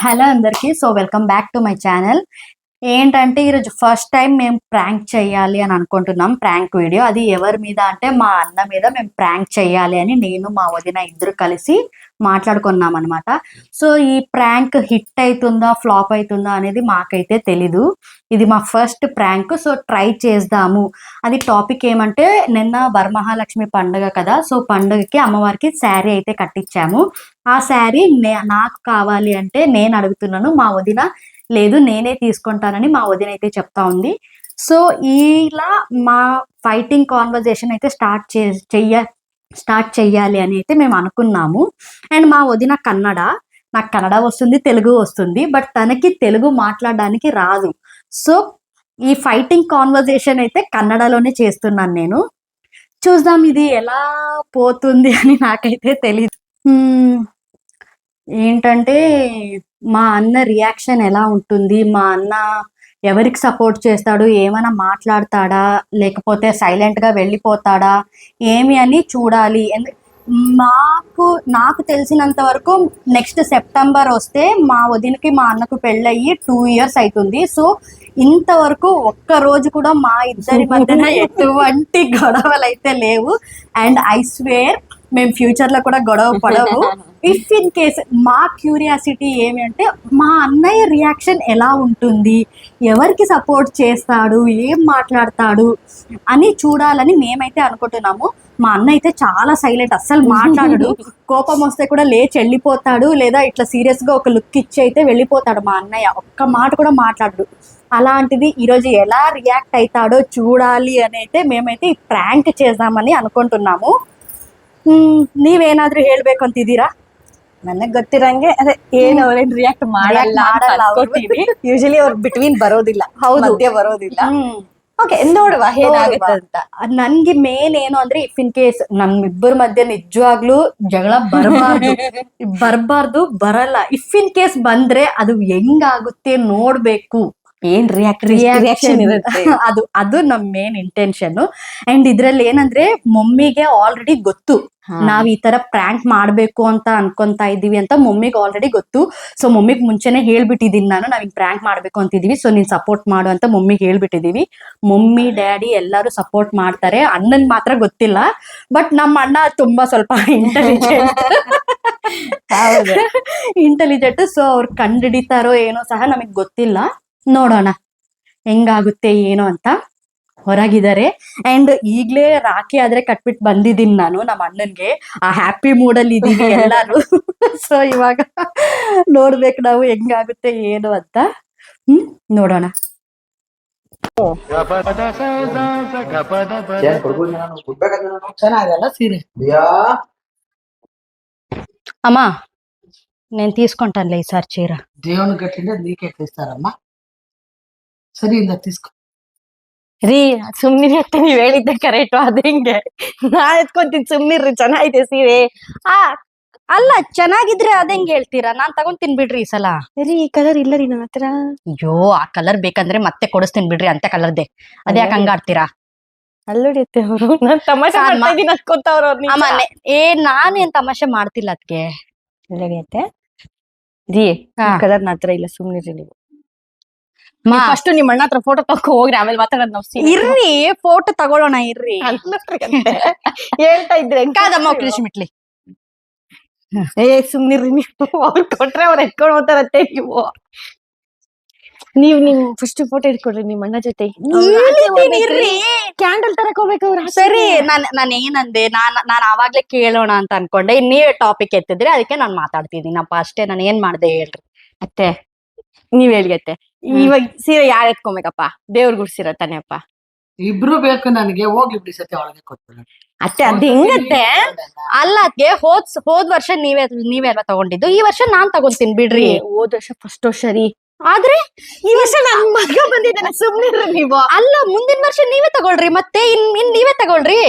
Hello అందరికి. So welcome back to my channel. ఏంటంటే ఈరోజు ఫస్ట్ టైం మేము ప్రాంక్ చేయాలి అని అనుకుంటున్నాం. ప్రాంక్ వీడియో అది ఎవరి మీద అంటే మా అన్న మీద మేము ప్రాంక్ చేయాలి అని నేను మా వదిన ఇద్దరు కలిసి మాట్లాడుకున్నాం అనమాట. సో ఈ ప్రాంక్ హిట్ అవుతుందా ఫ్లాప్ అవుతుందా అనేది మాకైతే తెలీదు. ఇది మా ఫస్ట్ ప్రాంక్. సో ట్రై చేద్దాము. అది టాపిక్ ఏమంటే నిన్న వరమహాలక్ష్మి పండుగ కదా. సో పండుగకి అమ్మవారికి శారీ అయితే కట్టించాము. ఆ శారీ నాకు కావాలి అంటే నేను అడుగుతున్నాను. మా వదిన లేదు నేనే తీసుకుంటానని మా వదిన అయితే చెప్తా ఉంది. సో ఇలా మా ఫైటింగ్ కాన్వర్జేషన్ అయితే స్టార్ట్ చెయ్యాలి అని అయితే మేము అనుకున్నాము. అండ్ మా వదిన కన్నడ, నాకు కన్నడ వస్తుంది, తెలుగు వస్తుంది, బట్ తనకి తెలుగు మాట్లాడడానికి రాదు. సో ఈ ఫైటింగ్ కాన్వర్జేషన్ అయితే కన్నడలోనే చేస్తున్నాను నేను. చూద్దాం ఇది ఎలా పోతుంది అని నాకైతే తెలీదు. ఏంటంటే మా అన్న రియాక్షన్ ఎలా ఉంటుంది, మా అన్న ఎవరికి సపోర్ట్ చేస్తాడు, ఏమైనా మాట్లాడతాడా లేకపోతే సైలెంట్గా వెళ్ళిపోతాడా ఏమి అని చూడాలి. నాకు తెలిసినంత వరకు నెక్స్ట్ సెప్టెంబర్ వస్తే మా వదినకి మా అన్నకు పెళ్ళయ్యి 2 years అవుతుంది. సో ఇంతవరకు ఒక్క రోజు కూడా మా ఇద్దరి మధ్యన ఎటువంటి గొడవలు అయితే లేవు. అండ్ ఐ స్వేర్ మేము ఫ్యూచర్ లో కూడా గొడవ పడవు. ఇఫ్ ఇన్ కేస్ మా క్యూరియాసిటీ ఏమి అంటే మా అన్నయ్య రియాక్షన్ ఎలా ఉంటుంది, ఎవరికి సపోర్ట్ చేస్తాడు, ఏం మాట్లాడతాడు అని చూడాలని మేమైతే అనుకుంటున్నాము. మా అన్న అయితే చాలా సైలెంట్, అస్సలు మాట్లాడడు. కోపం వస్తే కూడా లేచి వెళ్ళిపోతాడు, లేదా ఇట్లా సీరియస్ గా ఒక లుక్ ఇచ్చి అయితే వెళ్ళిపోతాడు. మా అన్నయ్య ఒక్క మాట కూడా మాట్లాడడు. అలాంటిది ఈరోజు ఎలా రియాక్ట్ అవుతాడో చూడాలి అని అయితే మేమైతే ಈ ప్రాంక్ చేద్దామని అనుకుంటున్నాము. ನೀವೇನಾದ್ರೂ ಹೇಳ್ಬೇಕು ಅಂತಿದ್ದೀರಾ? ನನಗ್ ಗೊತ್ತಿರಂಗೆ ಅದೇ ಏನು ಅವ್ರೇನ್ ರಿಯಾಕ್ಟ್ ಮಾಡಲ್ಲ ಅನ್ಕೋತೀನಿ. ಯೂಶಲಿ ಅವ್ರು ಬಿಟ್ವೀನ್ ಬರೋದಿಲ್ಲ, ಮಧ್ಯ ಬರೋದಿಲ್ಲ. ಓಕೆ ನೋಡುವ ಏನಾಗುತ್ತೆ ಅಂತ. ನನ್ಗೆ ಮೇನ್ ಏನು ಅಂದ್ರೆ ಇಫ್ ಇನ್ ಕೇಸ್ ನಮ್ಮಿಬ್ಬರ ಮಧ್ಯೆ ನಿಜವಾಗ್ಲೂ ಜಗಳ ಬರಬಾರ್ದು, ಬರಲ್ಲ. ಇಫ್ ಇನ್ ಕೇಸ್ ಬಂದ್ರೆ ಅದು ಹೆಂಗಾಗುತ್ತೆ ನೋಡ್ಬೇಕು. ಏನ್ ರಿಯಾಕ್ಷನ್ ಇರುತ್ತೆ ಅದು ನಮ್ ಮೇನ್ ಇಂಟೆನ್ಷನ್. ಅಂಡ್ ಇದ್ರಲ್ಲಿ ಏನಂದ್ರೆ ಮಮ್ಮಿಗೆ ಆಲ್ರೆಡಿ ಗೊತ್ತು ನಾವ್ ಈ ತರ ಪ್ರಾಂಕ್ ಮಾಡ್ಬೇಕು ಅಂತ ಅನ್ಕೊಂತಾ ಇದೀವಿ ಅಂತ ಮಮ್ಮಿಗೆ ಆಲ್ರೆಡಿ ಗೊತ್ತು. ಸೊ ಮಮ್ಮಿಗೆ ಮುಂಚೆನೆ ಹೇಳ್ಬಿಟ್ಟಿದೀನಿ ನಾನು, ನಾವ್ ಹಿಂಗ್ ಪ್ರಾಂಕ್ ಮಾಡ್ಬೇಕು ಅಂತಿದೀವಿ, ಸೊ ನೀನ್ ಸಪೋರ್ಟ್ ಮಾಡು ಅಂತ ಮಮ್ಮಿಗೆ ಹೇಳ್ಬಿಟ್ಟಿದೀವಿ. ಮಮ್ಮಿ ಡ್ಯಾಡಿ ಎಲ್ಲರೂ ಸಪೋರ್ಟ್ ಮಾಡ್ತಾರೆ. ಅಣ್ಣನ್ ಮಾತ್ರ ಗೊತ್ತಿಲ್ಲ. ಬಟ್ ನಮ್ಮ ಅಣ್ಣ ತುಂಬಾ ಸ್ವಲ್ಪ ಇಂಟೆಲಿಜೆಂಟ್. ಸೊ ಅವ್ರು ಕಂಡಿಡಿತಾರೋ ಏನೋ ಸಹ ನಮಗ್ ಗೊತ್ತಿಲ್ಲ. ನೋಡೋಣ ಹೆಂಗಾಗುತ್ತೆ ಏನು ಅಂತ. ಹೊರಗಿದ್ದಾರೆ. ಅಂಡ್ ಈಗ್ಲೇ ರಾಖಿ ಆದ್ರೆ ಕಟ್ಬಿಟ್ಟು ಬಂದಿದ್ದೀನಿ ನಾನು ನಮ್ಮ ಅಣ್ಣನ್ಗೆ. ಆ ಹ್ಯಾಪಿ ಮೂಡಲ್ಲಿ ಇದೀವಿ ಎಲ್ಲಾರು. ಸೊ ಇವಾಗ ನೋಡ್ಬೇಕು ನಾವು ಹೆಂಗಾಗುತ್ತೆ ಏನು ಅಂತ. ನೋಡೋಣ. అమ్మా నేను తీసుకుంటానులే ఈసారి చీర. దేవుని కట్టింటే నీకే ఇస్తారమ్మా. ಸರಿ ಇಂದ తీసుకో. ರೀ ಸುಮ್ನಿರಿ ಅತ್ತೆ, ನೀವ್ ಹೇಳಿದ್ದೆ ಕರೆಕ್ಟ್. ಅದ ಹೆಂಗೆ ನಾ ಎತ್ಕೊಂತೀನಿ, ಸುಮ್ನಿರ್ರಿ. ಚೆನ್ನಾಗಿದೆ ಸೀರೆ. ಅಲ್ಲ ಚೆನ್ನಾಗಿದ್ರೆ ಅದ ಹೆಂಗ್ ಹೇಳ್ತೀರಾ? ನಾನ್ ತಗೊಂತೀನಿ ಬಿಡ್ರಿ ಈ ಸಲ. ರೀ ಈ ಕಲರ್ ಇಲ್ಲ ರೀ ನನ್ನ ಹತ್ರ. ಅಯ್ಯೋ ಆ ಕಲರ್ ಬೇಕಂದ್ರೆ ಮತ್ತೆ ಕೊಡಿಸ್ತೀನಿ ಬಿಡ್ರಿ, ಅಂತ ಕಲರ್ದೆ. ಅದ್ಯಾಕೆ ಹಂಗಾಡ್ತೀರಾ? ಅಲ್ಲೊಡಿಯತ್ತೆ ಅವರು. ನಾನ್ ತಮಾಷೆ ಮಾಡ್ತಾ ಇದೀನಿ ಅನ್ಕೊಂತವ್ರ ನಾನೇನ್ ತಮಾಷೆ ಮಾಡ್ತಿಲ್ಲ ಅದಕ್ಕೆ. ಅಲ್ಲೊಡಿಯತ್ತೆ ರೀ ಕಲರ್ ನನ್ನ ಹತ್ರ ಇಲ್ಲ, ಸುಮ್ನಿರಿ ನೀವು. ಫಸ್ಟ್ ನಿಮ್ ಅಣ್ಣ ಹತ್ರ ಫೋಟೋ ತಗೋ ಹೋಗ್ರಿ, ಆಮೇಲೆ ಮಾತಾಡೋದು ನಾವು. ಇರ್ರಿ ಫೋಟೋ ತಗೊಳ್ಳೋಣ ಇರ್ರಿ. ಹೇಳ್ತಾ ಇದ್ರೆ ಕಾದಮ್ಮ ಕೃಷ್ಮಿಟ್ಲಿ. ಸುಮ್ನಿರ್ರಿ ನೀವು. ಅವ್ರು ಕೊಟ್ರೆ ಅವ್ರು ಎತ್ಕೊಂಡು ಹೋಗ್ತಾರತ್ತೆ. ನೀವು ನಿಮ್ ಫಸ್ಟ್ ಫೋಟೋ ಇಟ್ಕೊಡ್ರಿ ನಿಮ್ ಅಣ್ಣ ಜೊತೆ. ಕ್ಯಾಂಡಲ್ ತರಕ್ ಹೋಗ್ಬೇಕು ಅವ್ರು. ಸರಿ ನಾನು ಏನಂದೆ, ನಾನ್ ಆವಾಗ್ಲೇ ಕೇಳೋಣ ಅಂತ ಅನ್ಕೊಂಡೆ. ನೀವೇ ಟಾಪಿಕ್ ಎತ್ತಿದ್ರೆ ಅದಕ್ಕೆ ನಾನ್ ಮಾತಾಡ್ತಿದ್ದೀನಪ್ಪ ಅಷ್ಟೇ. ನಾನು ಏನ್ ಮಾಡ್ದೆ ಹೇಳ್ರಿ ಅತ್ತೆ. ನೀವ್ ಹೇಳ್ಗತ್ತೆ ಇವಾಗ ಸೀರೆ ಯಾರು ಎತ್ಕೊಬೇಕಪ್ಪ? ದೇವ್ರ ಗುಡ್ಸಿರ ತಾನೇಪ್ಪ. ಇಬ್ರು ಬೇಕು ನನಗೆ. ಹೋಗ್ಲಿ ಬಿಡಿ, ಸತ್ಯ ಒಳಗೆ ಕೊಡ್ತೀನಿ ಅತ್ತೆ. ಅದ್ ಹೆಂಗತ್ತೆ? ಅಲ್ಲ ಅದ್ಕೆ ಹೋದ್ ವರ್ಷ ನೀವೆಲ್ಲ ತಗೊಂಡಿದ್ದು, ಈ ವರ್ಷ ನಾನ್ ತಗೊಂತೀನಿ ಬಿಡ್ರಿ. ಹೋದ್ ವರ್ಷ ಫಸ್ಟ್ ವರ್ಷ ರೀ. ಆದ್ರೆ ಈ ವರ್ಷ ನನ್ ಮಗ ಬಂದಿದ್ದಾನೆ, ಸುಮ್ನಿರ್ರಿ ನೀವು. ಅಲ್ಲ ಮುಂದಿನ ವರ್ಷ ನೀವೇ ತಗೊಳ್ರಿ, ಮತ್ತೆ ಇನ್ ನೀವೇ ತಗೊಳ್ರಿ.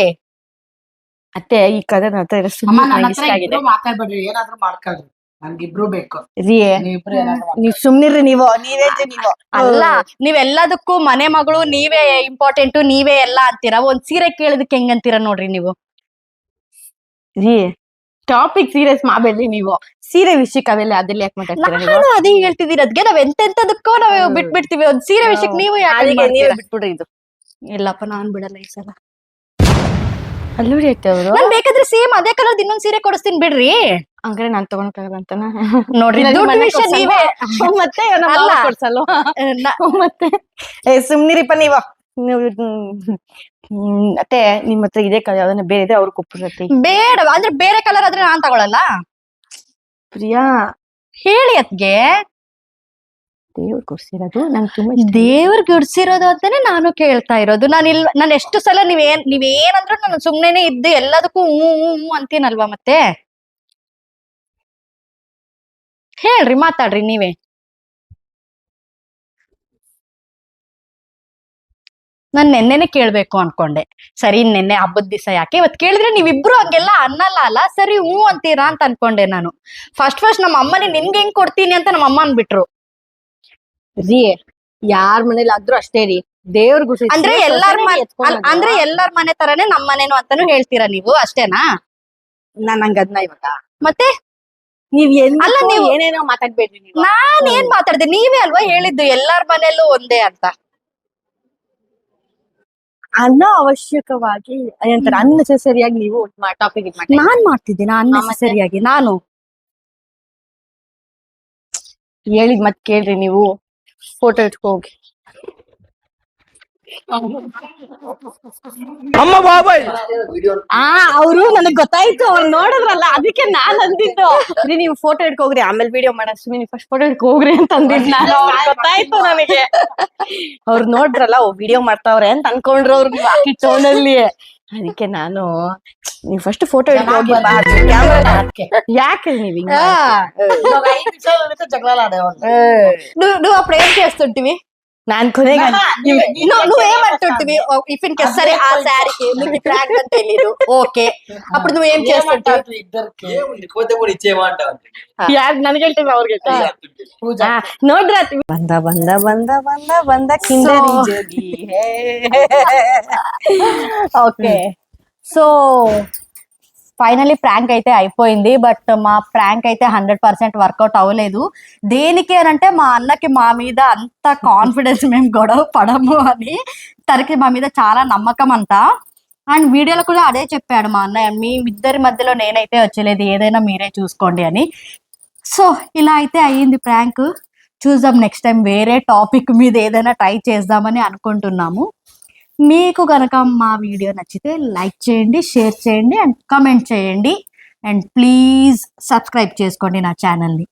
ಅತ್ತೆ ಈ ಕಲರ್ ನನ್ನ ಹತ್ರ ಇಷ್ಟ ಆಗಿದೆ. ಮಾತಾಡ್ಬೇಡ್ರಿ, ಏನಾದ್ರೂ ಮಾಡ್ಕೊಳ್ರಿ. ನನ್ಗಿಬ್ರು ಬೇಕು ರೀ. ನೀವ್ ಸುಮ್ನಿರ್ರಿ ನೀವು. ನೀವೇ ನೀವು. ಅಲ್ಲ ನೀವೆಲ್ಲದಕ್ಕೂ ಮನೆ ಮಗಳು ನೀವೇ ಇಂಪಾರ್ಟೆಂಟ್, ನೀವೇ ಎಲ್ಲ ಅಂತೀರಾ. ಒಂದ್ ಸೀರೆ ಕೇಳಿದಕ್ಕೆ ಹೆಂಗಂತೀರಾ ನೋಡ್ರಿ ನೀವು. ರೀ ಟಾಪಿಕ್ ಸೀರಿಯಸ್ ಮಾಡಬೇಡಿ ನೀವು. ಸೀರೆ ವಿಷಯಕ್ಕೆ ಅವೆಲ್ಲ ಅದೆಲ್ಲ ಯಾಕೆ ಮಾತಾಡ್ತೀರಾ ನೀವು? ನಾನು ಅದೇ ಹೇಳ್ತಿದ್ದೀನಿ, ಅದಕ್ಕೆ ನಾವ್ ಎಂತೆಂತದಕ್ಕೋ ನಾವು ಬಿಟ್ಬಿಡ್ತೀವಿ. ಒಂದ್ ಸೀರೆ ವಿಷಯಕ್ಕೆ ನೀವು ಅದಕ್ಕೆ ನೀವೇ ಬಿಟ್ಬಿಡ್ರಿ ಇದು. ಇಲ್ಲಪ್ಪ, ನಾನ್ ಬಿಡಲ್ಲ ಈ ಸಲ. ಅಲ್ಲೂರಿ ಐತೆ ಅವರು. ನಾನ್ ಬೇಕಾದ್ರೆ ಸೇಮ್ ಅದೇ ಕಲರ್ ಇನ್ನೊಂದ್ ಸೀರೆ ಕೊಡಿಸ್ತೀನಿ ಬಿಡ್ರಿ. ಹಂಗಾರೆ ನಾನ್ ತಗೊಳಕ್ಕಾಗಲ್ಲ ಅಂತನಾ? ನೋಡ್ರಿ, ದುಡ್ಡು ವಿಷಯ ನೀವೇ. ಮತ್ತೆ ಅಲ್ಲ. ಕೊಡ್ಸಲ್ವ ನ- ಮತ್ತೆ ಸುಮ್ನಿರಿಪ್ಪ ನೀವು. ಮತ್ತೆ ನಿಮ್ ಹತ್ರ ಇದೇ ಕಲರ್ ಯಾವ್ದನ್ನ ಬೇರೆ ಇದೆ ಅವ್ರಿಗೆ ಕೊಟ್ಬಿಡ್ರತಿ. ಬೇಡ ಅಂದ್ರೆ ಬೇರೆ ಕಲರ್ ಆದ್ರೆ ನಾನ್ ತಗೊಳಲ್ಲ. ಪ್ರಿಯಾ, ಹೇಳಿ ಅದ್ಗೆ. ದೇವ್ರು ಕೊಡ್ಸಿರೋದು ನಂಗೆ ತುಂಬಾ ಇಷ್ಟ. ದೇವ್ರಿಗೆ ಗುಡ್ಸಿರೋದು ಅಂತಾನೆ ನಾನು ಕೇಳ್ತಾ ಇರೋದು. ನಾನು ಎಷ್ಟು ಸಲ ನೀವೇನಂದ್ರು ನಾನು ಸುಮ್ನೆನೆ ಇದ್ದು ಎಲ್ಲದಕ್ಕೂ ಹ್ಞೂ ಹ್ಞೂ ಹ್ಞೂ ಅಂತೀನಲ್ವಾ. ಮತ್ತೆ ಹೇಳ್ರಿ, ಮಾತಾಡ್ರಿ ನೀವೇ. ನಾನ್ ನೆನ್ನೆನೆ ಕೇಳ್ಬೇಕು ಅನ್ಕೊಂಡೆ. ಸರಿ, ನೆನ್ನೆ ಹಬ್ಬದ ದಿವಸ ಯಾಕೆ ಇವತ್ ಕೇಳಿದ್ರೆ ನೀವಿಬ್ರು ಹಂಗೆಲ್ಲ ಅನ್ನಲ್ಲ ಅಲ್ಲ, ಸರಿ ಹ್ಞೂ ಅಂತೀರಾ ಅಂತ ಅನ್ಕೊಂಡೆ ನಾನು. ಫಸ್ಟ್ ನಮ್ಮ ಅಮ್ಮನೇ ನಿನ್ಗೆ ಹೆಂಗ್ ಕೊಡ್ತೀನಿ ಅಂತ ನಮ್ಮ ಅಮ್ಮ ಅನ್ಬಿಟ್ರು. ರೀ, ಯಾರ್ ಮನೇಲಿ ಆದ್ರೂ ಅಷ್ಟೇ ರೀ, ದೇವ್ರ ಅಂದ್ರೆ ಎಲ್ಲಾರ ಮನೆ ತರಾನೇ ನಮ್ಮ ಮನೇನು ಅಂತಾನು ಹೇಳ್ತೀರಾ ನೀವು, ಅಷ್ಟೇನಾ? ನಾನ್ ಹಂಗದ್ನ ಇವಾಗ. ಮತ್ತೆ ನೀವ್ ಅಲ್ಲ, ನೀವು ಏನೇನೋ ಮಾತಾಡ್ಬೇಡ್ರಿ ನೀವು. ನಾನ್ ಏನ್ ಮಾತಾಡ್ದೆ? ನೀವೇ ಅಲ್ವಾ ಹೇಳಿದ್ದು ಎಲ್ಲಾರ ಮನೇಲೂ ಒಂದೇ ಅಂತ. ಅನಾವಶ್ಯಕವಾಗಿ ಏನಂತಾರೆ, ಅನ್ನೆಸೆಸರಿಯಾಗಿ ನೀವು ಟಾಪಿಕ್ ಇದು ಮಾಡಿ. ನಾನ್ ಮಾಡ್ತಿದ್ದೀನ ಅನ್ನೆಸರಿಯಾಗಿ? ನಾನು ಹೇಳಿದ್ ಮತ್ ಕೇಳ್ರಿ ನೀವು. ಫೋಟೋ ಇಟ್ಕೋಗಿ. ಅಮ್ಮ ಬಾಬಾಯ್ ಅವ್ರು ನನಗ್ ಗೊತ್ತಾಯ್ತು, ಅವ್ರು ನೋಡಿದ್ರಲ್ಲ, ಅದಕ್ಕೆ ನಾನ್ ಅಂದಿದ್ದು. ರೀ, ನೀವು ಫೋಟೋ ಇಟ್ಕೋಗ್ರಿ, ಆಮೇಲೆ ವಿಡಿಯೋ ಮಾಡ. ಸುಮ್ಮನೆ ಫಸ್ಟ್ ಫೋಟೋ ಇಟ್ಕೋಗ್ರಿ ಅಂತ ಅಂದಿದ್ ನಾನು. ಗೊತ್ತಾಯ್ತು ನನಗೆ. ಅವ್ರು ನೋಡ್ರಲ್ಲ, ವಿಡಿಯೋ ಮಾಡ್ತಾವ್ರೆ ಅಂತ ಅನ್ಕೊಂಡ್ರು ಅವ್ರು ನೀವು ಹಾಕಿ ಟೋನಲ್ಲಿ. ಅದಕ್ಕೆ ನಾನು, ನೀವ್ ಫಸ್ಟ್ ಫೋಟೋ ಇಟ್ಕೋಗಿ ಕ್ಯಾಮ್ರಾ. ಯಾಕೆ ನೀವ್ ಹಿಂಗ? నువ్వు అప్పుడు ఏం చేస్తుంటివి? ನಾನ್ కొనేగా నువ్వేమంటుంటివి? ఇఫ్ ఇన్ కేస్ సరే, ఆ శారీకి నీకు ట్రాక్ అని తెలీదు, ఓకే, అప్పుడు నువ్వేం చేస్తుంటివి? ಯಾರ್ ನನ್ಗೆ ಹೇಳ್ತೀವಿ ಅವ್ರಿಗೆ ನೋಡ್ರ. ಬಂದ ಬಂದ ಬಂದ ಬಂದ ಬಂದ ಕಿಂಡರಿ ಜೋಗಿ. ఓకే, సో ఫైనలీ ప్రాంక్ అయితే అయిపోయింది. బట్ మా ప్రాంక్ అయితే 100% వర్కౌట్ అవ్వలేదు. దేనికి అని అంటే, మా అన్నకి మా మీద అంత కాన్ఫిడెన్స్, మేము గొడవ పడము అని. తనకి మా మీద చాలా నమ్మకం అంట. అండ్ వీడియోలో కూడా అదే చెప్పాడు మా అన్నయ్య, మీ ఇద్దరి మధ్యలో నేనైతే వచ్చలేదు, ఏదైనా మీరే చూసుకోండి అని. సో ఇలా అయితే అయ్యింది ప్రాంక్. చూద్దాం, నెక్స్ట్ టైం వేరే టాపిక్ మీద ఏదైనా ట్రై చేద్దామని అనుకుంటున్నాము. మీకు కనుక మా వీడియో నచ్చితే లైక్ చేయండి, షేర్ చేయండి అండ్ కామెంట్ చేయండి. అండ్ ప్లీజ్ సబ్స్క్రైబ్ చేసుకోండి నా ఛానల్ని.